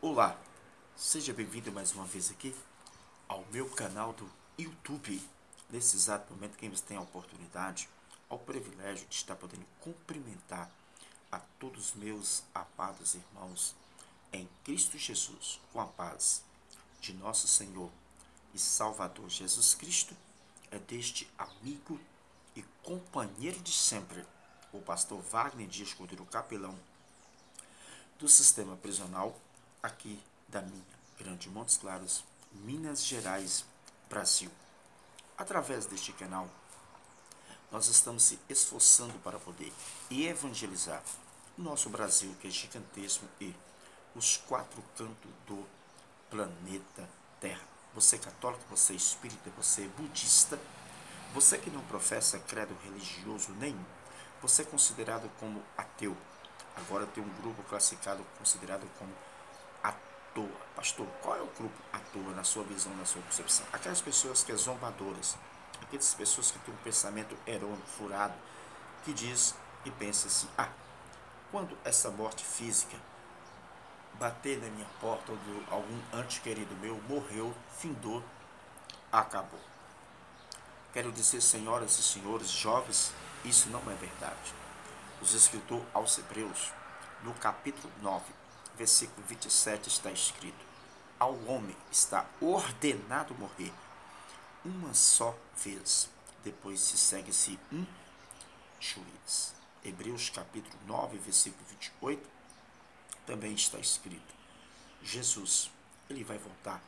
Olá, seja bem-vindo mais uma vez aqui ao meu canal do YouTube. Nesse exato momento, quem tem a oportunidade, ao privilégio de estar podendo cumprimentar a todos os meus amados irmãos em Cristo Jesus, com a paz de nosso Senhor e Salvador Jesus Cristo, é deste amigo e companheiro de sempre, o pastor Wagner Dias Cordeiro, capelão do sistema prisional aqui da minha Grande Montes Claros, Minas Gerais, Brasil. Através deste canal, nós estamos se esforçando para poder evangelizar o nosso Brasil, que é gigantesco, e os quatro cantos do planeta Terra. Você é católico, você é espírita, você é budista, você que não professa credo religioso nenhum, você é considerado como ateu. Agora tem um grupo classificado, considerado como à toa. Pastor, qual é o grupo à toa na sua visão, na sua concepção? Aquelas pessoas que são zombadoras, aquelas pessoas que têm um pensamento errôneo, furado, que diz e pensa assim: quando essa morte física bater na minha porta, ou de algum ente querido meu morreu, findou, acabou. Quero dizer, senhoras e senhores, jovens, isso não é verdade. Os escritores aos Hebreus, no capítulo 9, versículo 27, está escrito: ao homem está ordenado morrer uma só vez, depois se segue-se um juiz. Hebreus capítulo 9, versículo 28, também está escrito: Jesus, ele vai voltar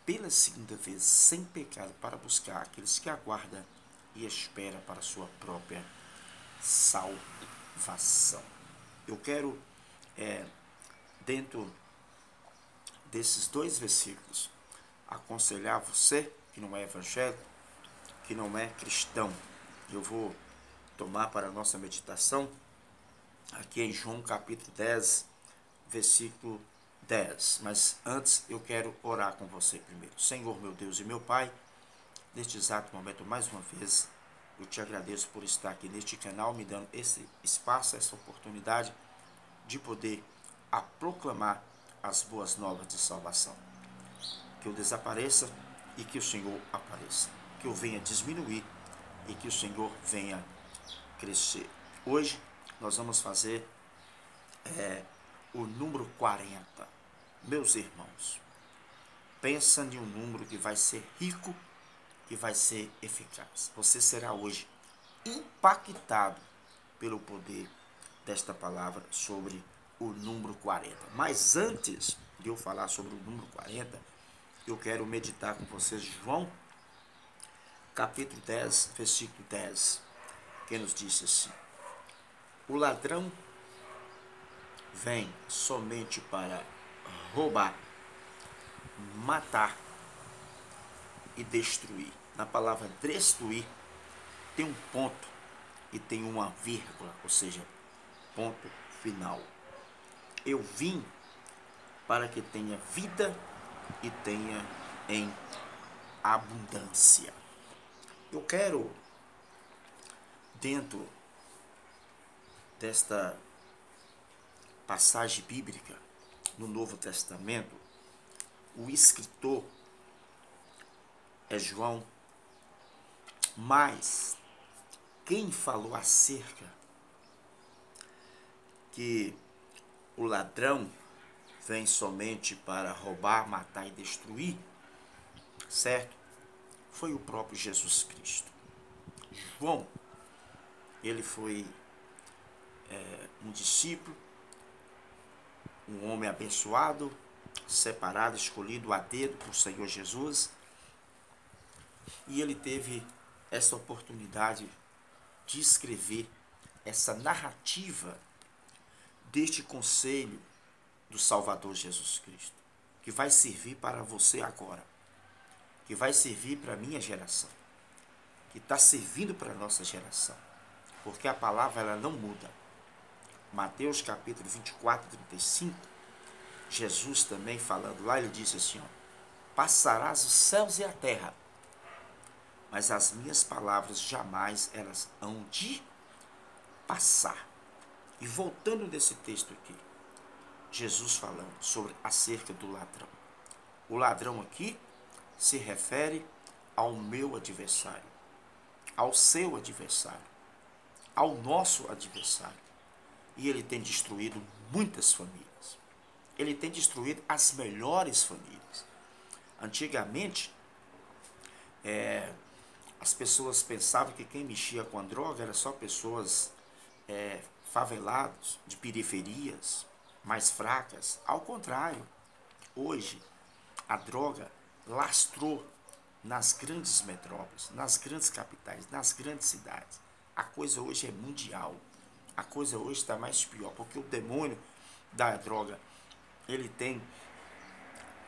pela segunda vez sem pecado para buscar aqueles que aguardam e esperam para a sua própria salvação. Eu quero, dentro desses dois versículos, aconselhar você que não é evangélico, que não é cristão. Eu vou tomar para a nossa meditação aqui em João capítulo 10, versículo 10. Mas antes eu quero orar com você primeiro. Senhor, meu Deus e meu Pai, neste exato momento, mais uma vez, eu te agradeço por estar aqui neste canal, me dando esse espaço, essa oportunidade de poder proclamar as boas novas de salvação. Que eu desapareça e que o Senhor apareça. Que eu venha diminuir e que o Senhor venha crescer. Hoje nós vamos fazer o número 40. Meus irmãos, pensa em um número que vai ser rico, que vai ser eficaz. Você será hoje impactado pelo poder desta palavra sobre o número 40. Mas antes de eu falar sobre o número 40, eu quero meditar com vocês João capítulo 10, versículo 10, que nos diz assim: o ladrão vem somente para roubar, matar e destruir. Na palavra destruir tem um ponto e tem uma vírgula, ou seja, ponto final. Eu vim para que tenha vida e tenha em abundância. Eu quero, dentro desta passagem bíblica no Novo Testamento, o escritor é João, mas quem falou acerca que o ladrão vem somente para roubar, matar e destruir, certo? Foi o próprio Jesus Cristo. João, ele foi um discípulo, um homem abençoado, separado, escolhido a dedo por Senhor Jesus, e ele teve essa oportunidade de escrever essa narrativa deste conselho do Salvador Jesus Cristo, que vai servir para você agora, que vai servir para a minha geração, que está servindo para a nossa geração, porque a palavra ela não muda. Mateus capítulo 24, 35, Jesus também falando lá, ele disse assim: passarás os céus e a terra, mas as minhas palavras jamais elas hão de passar. E voltando nesse texto aqui, Jesus falando sobre acerca do ladrão. O ladrão aqui se refere ao meu adversário, ao seu adversário, ao nosso adversário. E ele tem destruído muitas famílias. Ele tem destruído as melhores famílias. Antigamente, as pessoas pensavam que quem mexia com a droga era só pessoas favelados, de periferias, mais fracas. Ao contrário, hoje a droga lastrou nas grandes metrópoles, nas grandes capitais, nas grandes cidades. A coisa hoje é mundial. A coisa hoje está mais pior, porque o demônio da droga, ele tem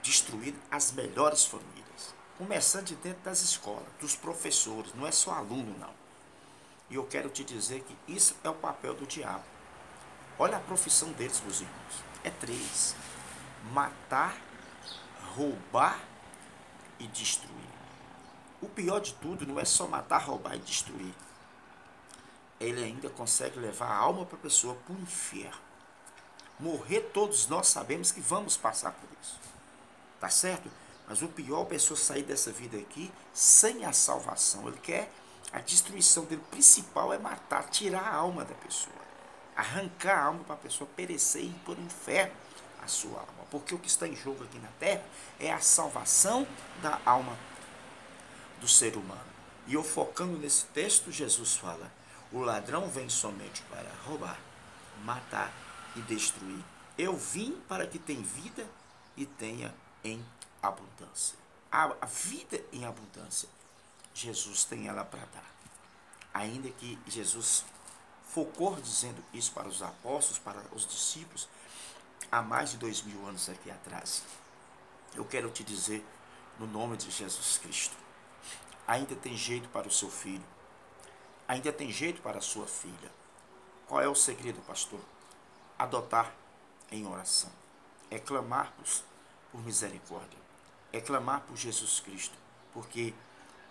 destruído as melhores famílias. Começando de dentro das escolas, dos professores, não é só aluno não. E eu quero te dizer que isso é o papel do diabo. Olha a profissão deles, meus irmãos. É 3. Matar, roubar e destruir. O pior de tudo não é só matar, roubar e destruir. Ele ainda consegue levar a alma para a pessoa para o inferno. Morrer, todos nós sabemos que vamos passar por isso. Tá certo? Mas o pior é a pessoa sair dessa vida aqui sem a salvação. Ele quer a destruição dele. O principal é matar, tirar a alma da pessoa. Arrancar a alma para a pessoa perecer e ir para o inferno a sua alma. Porque o que está em jogo aqui na terra é a salvação da alma do ser humano. E eu focando nesse texto, Jesus fala: o ladrão vem somente para roubar, matar e destruir. Eu vim para que tenha vida e tenha em abundância. A vida em abundância, Jesus tem ela para dar. Ainda que Jesus focou dizendo isso para os apóstolos, para os discípulos, há mais de 2000 anos aqui atrás. Eu quero te dizer, no nome de Jesus Cristo, ainda tem jeito para o seu filho. Ainda tem jeito para a sua filha. Qual é o segredo, pastor? Adotar em oração. É clamar por misericórdia. É clamar por Jesus Cristo. Porque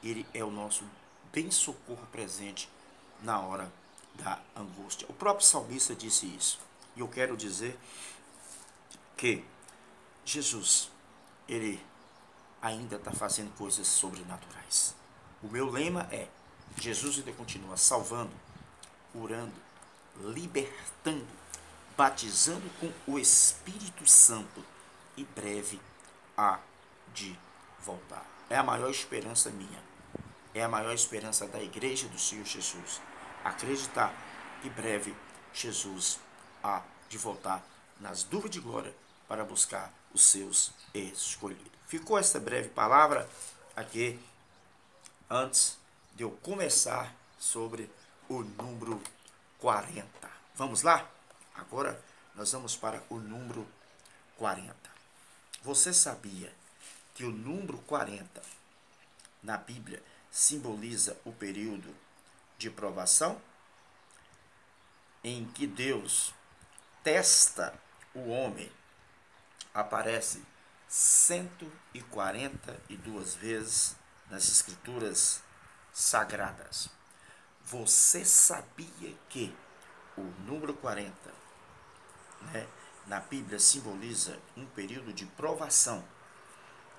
Ele é o nosso bem-socorro presente na hora da angústia. O próprio salmista disse isso. E eu quero dizer que Jesus, Ele ainda está fazendo coisas sobrenaturais. O meu lema é: Jesus ainda continua salvando, curando, libertando, batizando com o Espírito Santo e breve há de voltar. É a maior esperança minha. É a maior esperança da igreja do Senhor Jesus. Acreditar que breve Jesus há de voltar nas nuvens de glória para buscar os seus escolhidos. Ficou essa breve palavra aqui antes de eu começar sobre o número 40. Vamos lá? Agora nós vamos para o número 40. Você sabia que o número 40 na Bíblia simboliza o período de provação em que Deus testa o homem? Aparece 142 vezes nas Escrituras Sagradas. Você sabia que o número 40, na Bíblia simboliza um período de provação,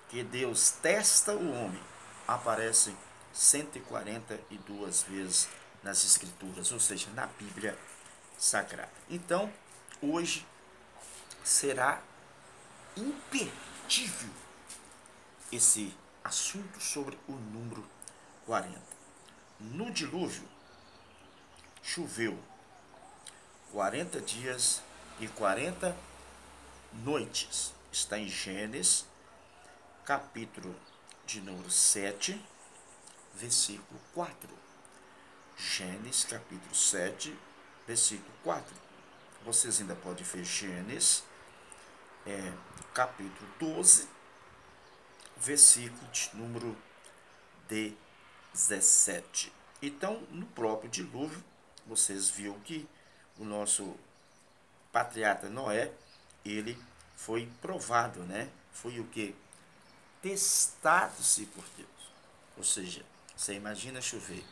que Deus testa o homem? Aparece 142 vezes nas Escrituras, ou seja, na Bíblia Sagrada. Então, hoje será imperdível esse assunto sobre o número 40. No dilúvio, choveu 40 dias e 40 noites. Está em Gênesis, capítulo de número 7, versículo 4. Gênesis, capítulo 7, versículo 4. Vocês ainda podem ver Gênesis, capítulo 12, versículo de número 17. Então, no próprio dilúvio, vocês viram que o nosso patriarca Noé, ele foi provado, Foi o que? Testado-se por Deus. Ou seja, você imagina chover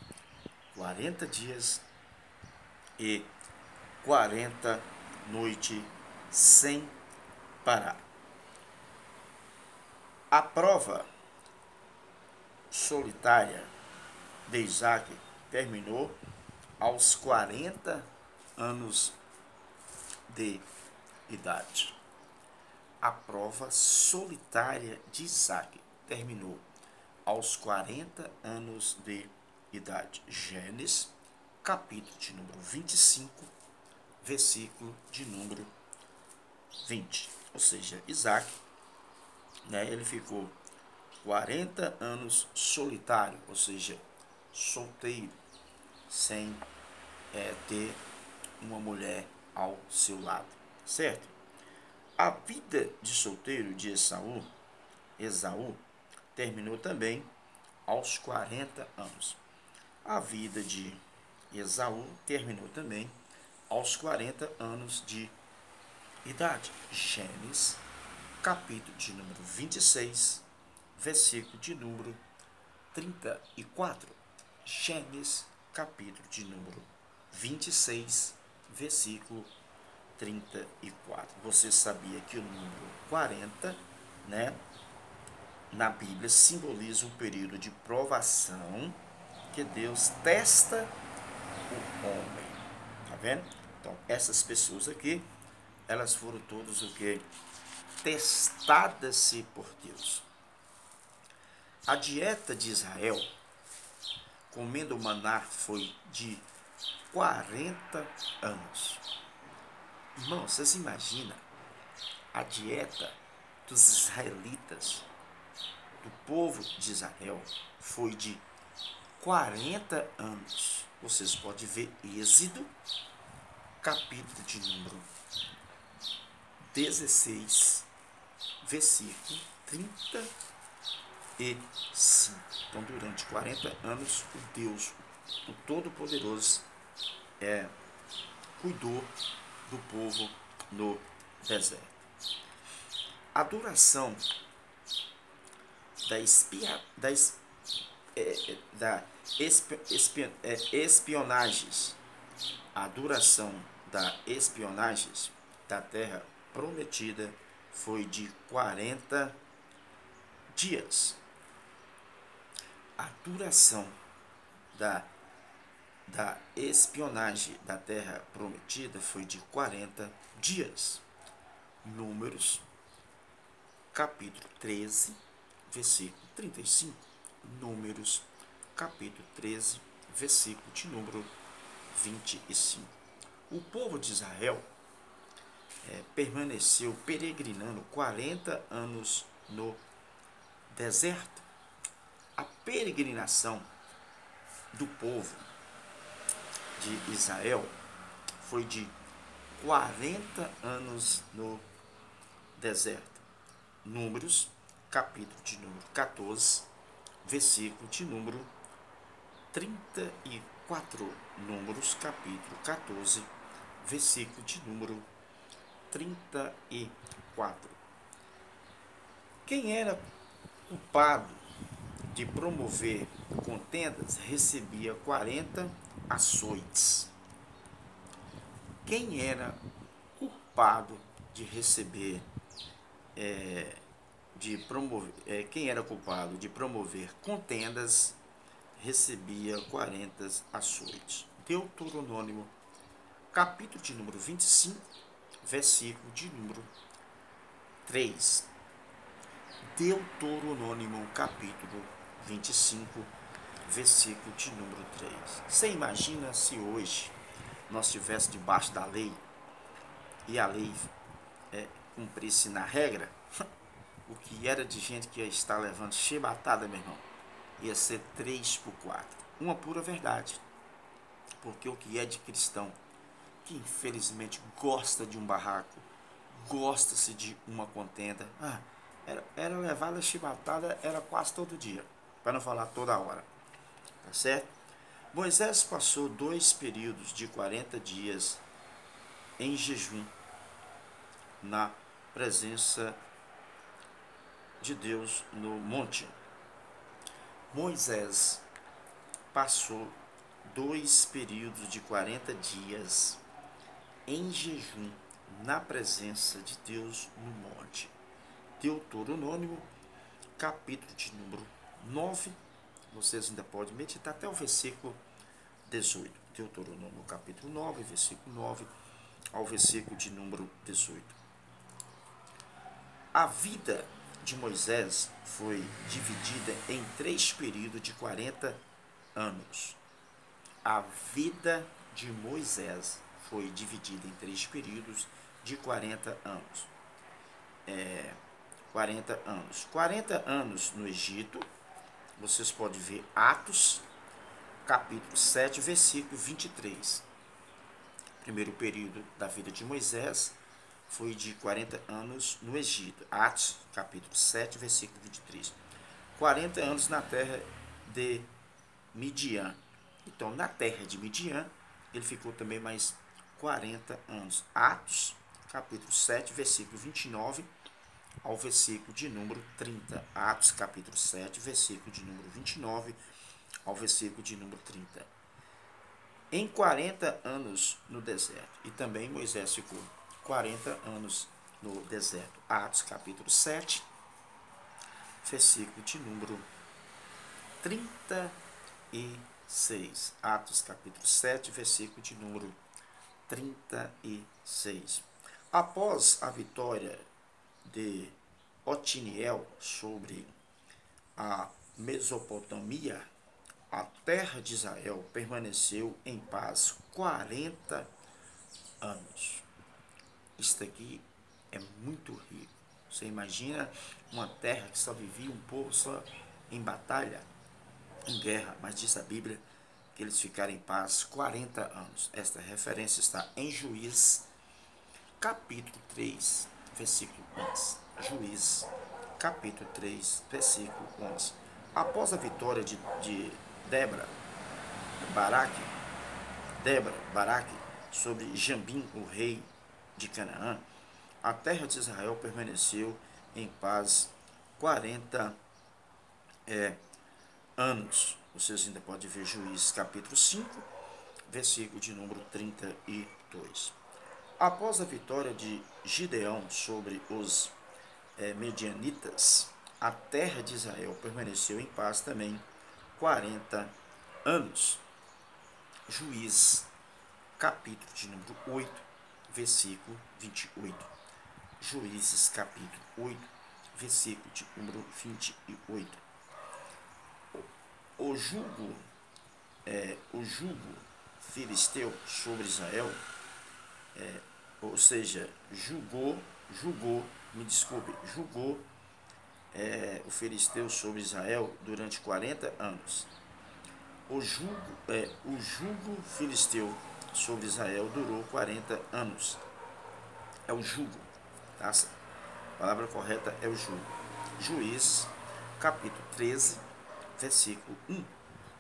40 dias e 40 noites sem parar. A prova solitária de Isaac terminou aos 40 anos de idade. A prova solitária de Isaac terminou aos 40 anos de idade. Gênesis, capítulo de número 25, versículo de número 20. Ou seja, Isaac, ele ficou 40 anos solitário, ou seja, solteiro, sem ter uma mulher ao seu lado, certo? A vida de solteiro de Esaú, terminou também aos 40 anos. A vida de Esaú terminou também aos 40 anos de idade. Gênesis, capítulo de número 26, versículo de número 34. Gênesis, capítulo de número 26, versículo 34. Você sabia que o número 40, na Bíblia simboliza um período de provação que Deus testa o homem. Tá vendo? Então, essas pessoas aqui, elas foram todas o que? Testadas-se por Deus. A dieta de Israel, comendo maná, foi de 40 anos. Irmão, vocês imaginam a dieta dos israelitas, do povo de Israel, foi de 40 anos. Vocês podem ver Êxodo, capítulo de número 16, versículo 35. Então, durante 40 anos, o Deus, o Todo-Poderoso, cuidou do povo no deserto. A duração espionagens, a duração da espionagem da terra prometida foi de 40 dias. A duração da espionagem da terra prometida foi de 40 dias. Números, capítulo 13, versículo 35. Números, capítulo 13, versículo de número 25. O povo de Israel permaneceu peregrinando 40 anos no deserto. A peregrinação do povo de Israel foi de 40 anos no deserto. Números, capítulo de número 14, versículo de número 34. Números, capítulo 14, versículo de número 34. Quem era culpado de promover contendas recebia 40 açoites. Quem era culpado de receber, quem era culpado de promover contendas recebia 40 açoites. Deuteronômio, capítulo de número 25, versículo de número 3. Deuteronômio, capítulo 25, versículo de número 3. Você imagina se hoje nós estivéssemos debaixo da lei e a lei cumprisse na regra? O que era de gente que ia estar levando chibatada, meu irmão, ia ser 3/4. Uma pura verdade. Porque o que é de cristão, que infelizmente gosta de um barraco, gosta-se de uma contenda, era levada chibatada, era quase todo dia, para não falar toda hora, tá certo? Moisés passou 2 períodos de 40 dias em jejum, na presença de Deus no monte. Moisés passou 2 períodos de 40 dias em jejum na presença de Deus no monte. Deuteronômio, capítulo de número 9. Vocês ainda podem meditar até o versículo 18. Deuteronômio, capítulo 9, versículo 9 ao versículo de número 18. A vida de Moisés foi dividida em 3 períodos de 40 anos. A vida de Moisés foi dividida em 3 períodos de 40 anos. 40 anos no Egito. Vocês podem ver Atos, capítulo 7, versículo 23. Primeiro período da vida de Moisés foi de 40 anos no Egito. Atos, capítulo 7, versículo 23. 40 anos na terra de Midian. Então, na terra de Midian, ele ficou também mais 40 anos. Atos, capítulo 7, versículo 29 ao versículo de número 30. Atos, capítulo 7, versículo de número 29 ao versículo de número 30. Em 40 anos no deserto. E também Moisés ficou 40 anos no deserto. Atos, capítulo 7, versículo de número 36. Atos, capítulo 7, versículo de número 36. Após a vitória de Otiniel sobre a Mesopotâmia, a terra de Israel permaneceu em paz 40 anos. Isso aqui é muito rico. Você imagina uma terra que só vivia um povo só em batalha, em guerra, mas diz a Bíblia que eles ficaram em paz 40 anos. Esta referência está em Juízes, capítulo 3, versículo 11. Juízes, capítulo 3, versículo 11. Após a vitória de Débora, Baraque, sobre Jabim, o rei de Canaã, a terra de Israel permaneceu em paz 40 anos. Vocês ainda podem ver Juízes capítulo 5, versículo de número 32. Após a vitória de Gideão sobre os medianitas, a terra de Israel permaneceu em paz também 40 anos. Juízes capítulo de número 8, versículo 28. Juízes capítulo 8, versículo de número 28. O jugo filisteu sobre Israel, ou seja, julgou o filisteu sobre Israel durante 40 anos. O jugo filisteu sobre Israel durou 40 anos. É o jugo. Tá? A palavra correta é o jugo. Juízes, capítulo 13, versículo 1.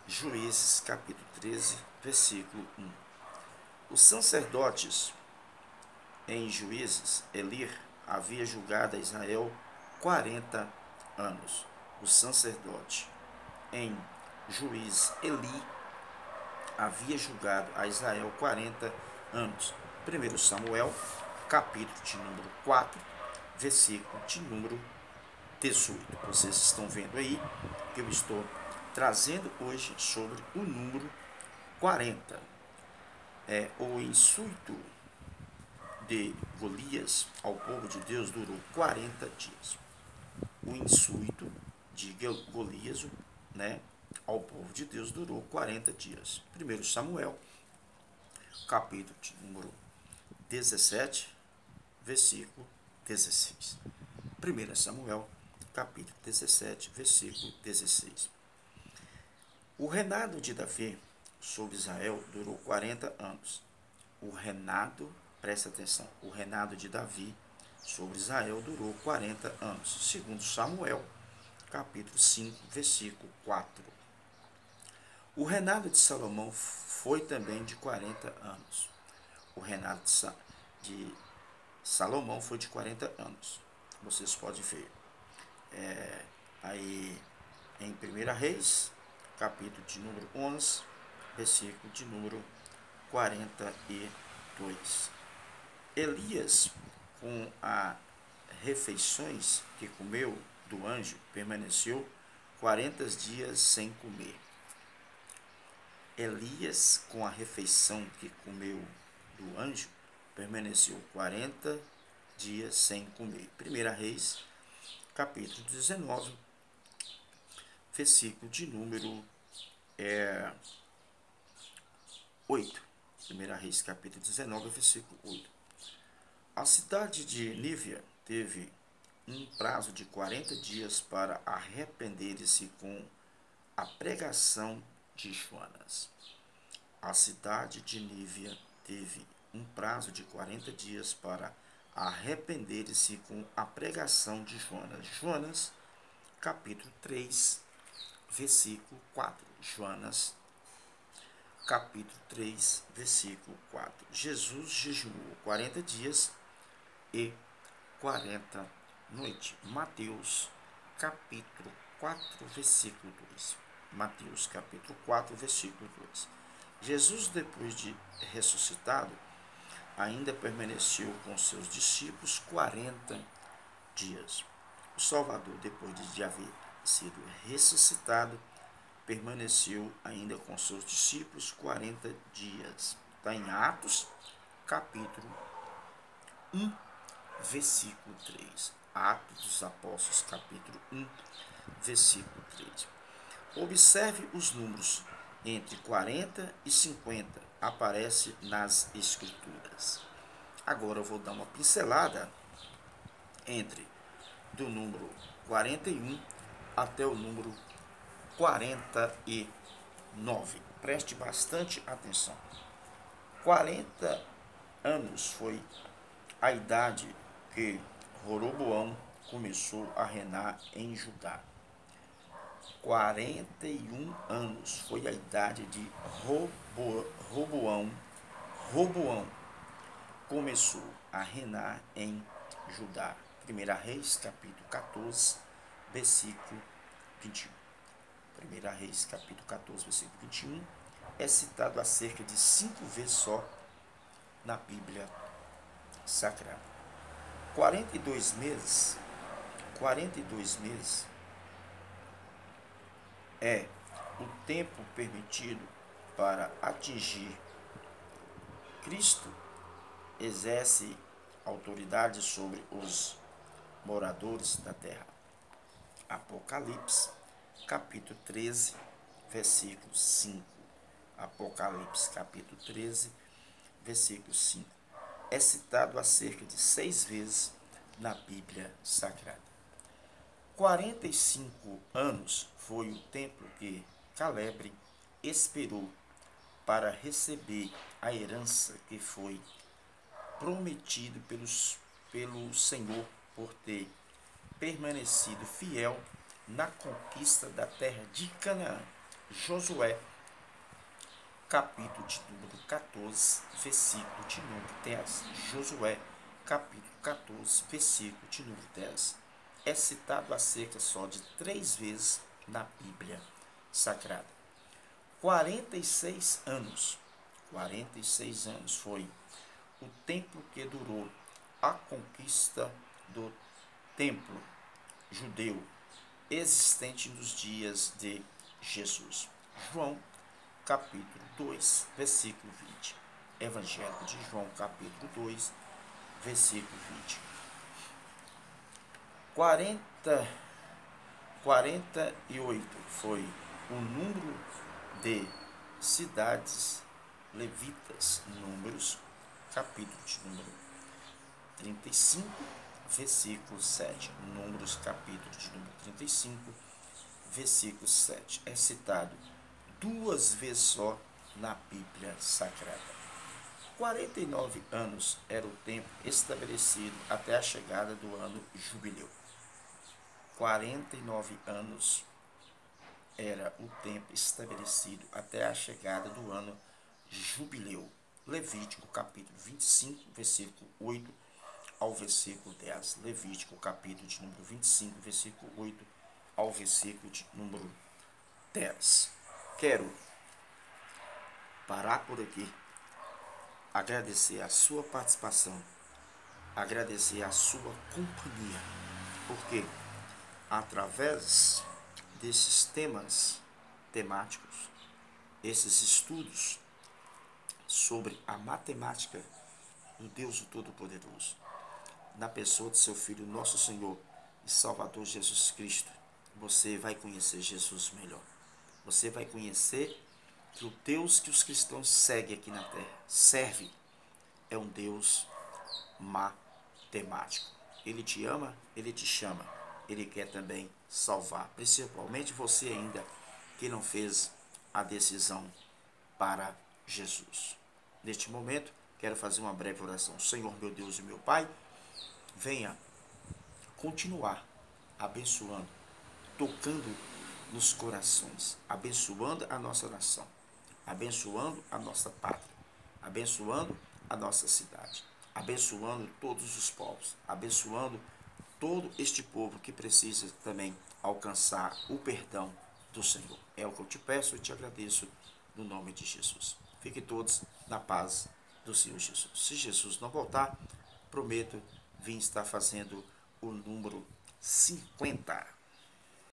Juízes, capítulo 13, versículo 1. Os sacerdotes em Juízes, Elir havia julgado a Israel 40 anos. O sacerdote em Juízes, Eli havia julgado a Israel 40 anos. 1 Samuel, capítulo de número 4, versículo de número 18. Vocês estão vendo aí que eu estou trazendo hoje sobre o número 40. O insulto de Golias ao povo de Deus durou 40 dias. O insulto de Golias, ao povo de Deus durou 40 dias. 1 Samuel, capítulo de número 17, versículo 16. 1 Samuel, capítulo 17, versículo 16. O reinado de Davi sobre Israel durou 40 anos. O reinado, presta atenção, o reinado de Davi sobre Israel durou 40 anos. Segundo Samuel, capítulo 5, versículo 4. O reinado de Salomão foi também de 40 anos. O reinado de Salomão foi de 40 anos. Vocês podem ver. Aí em 1 Reis, capítulo de número 11, versículo de número 42. Elias, com as refeições que comeu do anjo, permaneceu 40 dias sem comer. Elias, com a refeição que comeu do anjo, permaneceu 40 dias sem comer. 1 Reis, capítulo 19, versículo de número 8. 1 Reis, capítulo 19, versículo 8. A cidade de Nínive teve um prazo de 40 dias para arrepender-se com a pregação de Jonas. A cidade de Nínive teve um prazo de 40 dias para arrepender-se com a pregação de Jonas. Jonas, capítulo 3, versículo 4. Jonas, capítulo 3, versículo 4. Jesus jejuou 40 dias e 40 noites. Mateus, capítulo 4, versículo 2. Mateus, capítulo 4, versículo 2. Jesus, depois de ressuscitado, ainda permaneceu com seus discípulos 40 dias. O Salvador, depois de haver sido ressuscitado, permaneceu ainda com seus discípulos 40 dias. Está em Atos, capítulo 1, versículo 3. Atos dos Apóstolos, capítulo 1, versículo 3. Observe os números entre 40 e 50, aparece nas Escrituras. Agora eu vou dar uma pincelada entre do número 41 até o número 49. Preste bastante atenção. 40 anos foi a idade que Roboão começou a reinar em Judá. 41 anos foi a idade de Roboão. Roboão começou a reinar em Judá. 1 Reis, capítulo 14, versículo 21. 1 Reis, capítulo 14, versículo 21, é citado acerca de 5 vezes só na Bíblia Sagrada. 42 meses é o tempo permitido para atingir. Cristo exerce autoridade sobre os moradores da terra. Apocalipse, capítulo 13, versículo 5. Apocalipse, capítulo 13, versículo 5. É citado acerca de 6 vezes na Bíblia Sagrada. 45 anos foi o tempo que Caleb esperou para receber a herança que foi prometido pelo Senhor por ter permanecido fiel na conquista da terra de Canaã. Josué, capítulo de número 14, versículo de número 10. Josué, capítulo 14, versículo de número 10. É citado acerca só de 3 vezes na Bíblia Sagrada. 46 anos foi o tempo que durou a conquista do templo judeu existente nos dias de Jesus. João, capítulo 2, versículo 20. Evangelho de João, capítulo 2, versículo 20. 48 foi o número de cidades levitas. Números, capítulo de número 35, versículo 7. Números, capítulo de número 35, versículo 7. É citado 2 vezes só na Bíblia Sagrada. 49 anos era o tempo estabelecido até a chegada do ano jubileu. 49 anos era o tempo estabelecido até a chegada do ano jubileu. Levítico, capítulo 25, versículo 8 ao versículo 10. Levítico, capítulo de número 25, versículo 8 ao versículo de número 10. Quero parar por aqui, agradecer a sua participação agradecer a sua companhia, porque através desses temas temáticos, esses estudos sobre a matemática do Deus o Todo-Poderoso, na pessoa de seu Filho, nosso Senhor e Salvador Jesus Cristo, você vai conhecer Jesus melhor. Você vai conhecer que o Deus que os cristãos seguem aqui na terra, serve, é um Deus matemático. Ele te ama, ele te chama, ele quer também salvar, principalmente você ainda que não fez a decisão para Jesus. Neste momento, quero fazer uma breve oração. Senhor, meu Deus e meu Pai, venha continuar abençoando, tocando nos corações, abençoando a nossa nação, abençoando a nossa pátria, abençoando a nossa cidade, abençoando todos os povos, abençoando todo este povo que precisa também alcançar o perdão do Senhor. É o que eu te peço e te agradeço no nome de Jesus. Fiquem todos na paz do Senhor Jesus. Se Jesus não voltar, prometo vir estar fazendo o número 50.